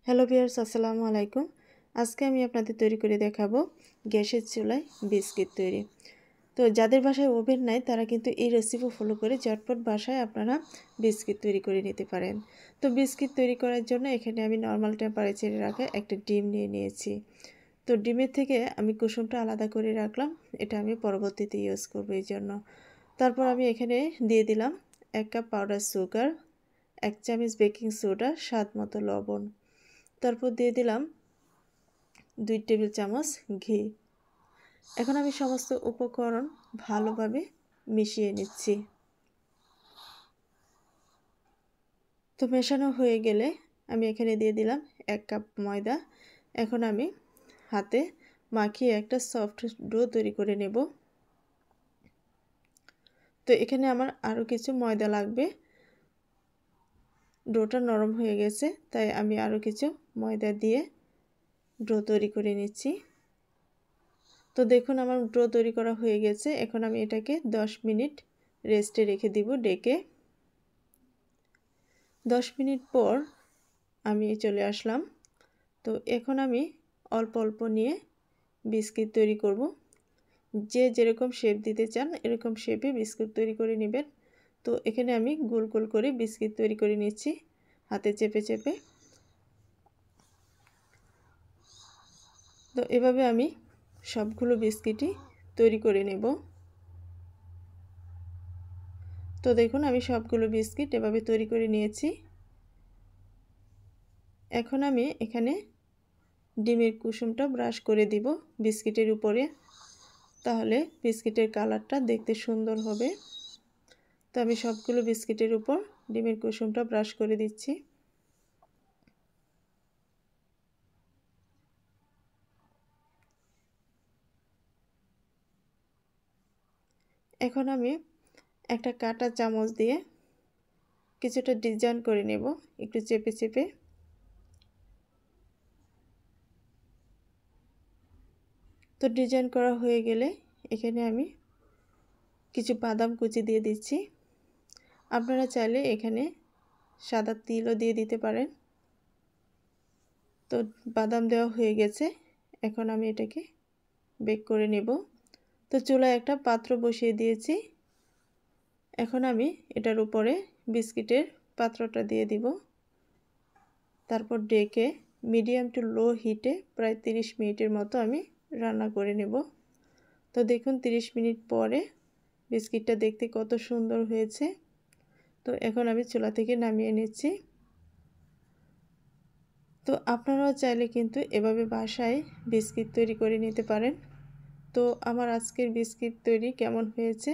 Hello viewers, আসসালামু আলাইকুম। আজকে আমি আপনাদের তৈরি করে দেখাবো গ্যাসের চুলায় বিস্কিট তৈরি। তো যাদের বাসায় ওভেন নাই তারা কিন্তু এই রেসিপি ফলো করে ঝটপট বাসায় আপনারা বিস্কিট তৈরি করে নিতে পারেন। তো বিস্কিট তৈরি করার জন্য এখানে আমি নর্মাল টেম্পারেচারে রাখা একটা ডিম নিয়ে নিয়েছি। তো ডিমের থেকে আমি কুসুমটা আলাদা করে রাখলাম, এটা আমি পরবর্তীতে ইউজ করবো এই জন্য। তারপর আমি এখানে দিয়ে দিলাম 1 কাপ পাউডার সুগার, 1 চামচ বেকিং সোডা, স্বাদ মতো লবণ। তারপর দিয়ে দিলাম 2 টেবিল চামচ ঘি। এখন আমি সমস্ত উপকরণ ভালোভাবে মিশিয়ে নিচ্ছি। তো মেশানো হয়ে গেলে আমি এখানে দিয়ে দিলাম 1 কাপ ময়দা। এখন আমি হাতে মাখিয়ে একটা সফট ডো তৈরি করে নেব। তো এখানে আমার আরও কিছু ময়দা লাগবে। ডোটা নরম হয়ে গেছে, তাই আমি আরও কিছু ময়দা দিয়ে ডো তৈরি করে নিচ্ছি। তো দেখুন আমার ডো তৈরি করা হয়ে গেছে। এখন আমি এটাকে 10 মিনিট রেস্টে রেখে দিব ঢেকে। 10 মিনিট পর আমি চলে আসলাম। তো এখন আমি অল্প অল্প নিয়ে বিস্কিট তৈরি করব। যে যেরকম শেপ দিতে চান এরকম শেপে বিস্কুট তৈরি করে নেবেন। তো এখানে আমি গোল গোল করে বিস্কিট তৈরি করে নিচ্ছি হাতে চেপে চেপে। তো এভাবে আমি সবগুলো বিস্কিটই তৈরি করে নেব। তো দেখুন আমি সবগুলো বিস্কিট এভাবে তৈরি করে নিয়েছি। এখন আমি এখানে ডিমের কুসুমটা ব্রাশ করে দিব বিস্কিটের উপরে, তাহলে বিস্কিটের কালারটা দেখতে সুন্দর হবে। তো আমি সবগুলো বিস্কিটের উপর ডিমের কুসুমটা ব্রাশ করে দিচ্ছি। এখন আমি একটা কাঁটা চামচ দিয়ে কিছুটা ডিজাইন করে নেব একটু চেপে চেপে। তো ডিজাইন করা হয়ে গেলে এখানে আমি কিছু বাদাম কুচি দিয়ে দিচ্ছি। আপনারা চাইলে এখানে সাদা তিলও দিয়ে দিতে পারেন। তো বাদাম দেওয়া হয়ে গেছে, এখন আমি এটাকে বেক করে নেব। তো চুলায় একটা পাত্র বসিয়ে দিয়েছি। এখন আমি এটার উপরে বিস্কিটের পাত্রটা দিয়ে দিব। তারপর ডেকে মিডিয়াম টু লো হিটে প্রায় 30 মিনিটের মতো আমি রান্না করে নেব। তো দেখুন 30 মিনিট পরে বিস্কিটটা দেখতে কত সুন্দর হয়েছে। তো এখন আমি চুলা থেকে নামিয়ে নিচ্ছি। তো আপনারাও চাইলে কিন্তু এভাবে বাসায় বিস্কিট তৈরি করে নিতে পারেন। তো আমার আজকের বিস্কিট তৈরি কেমন হয়েছে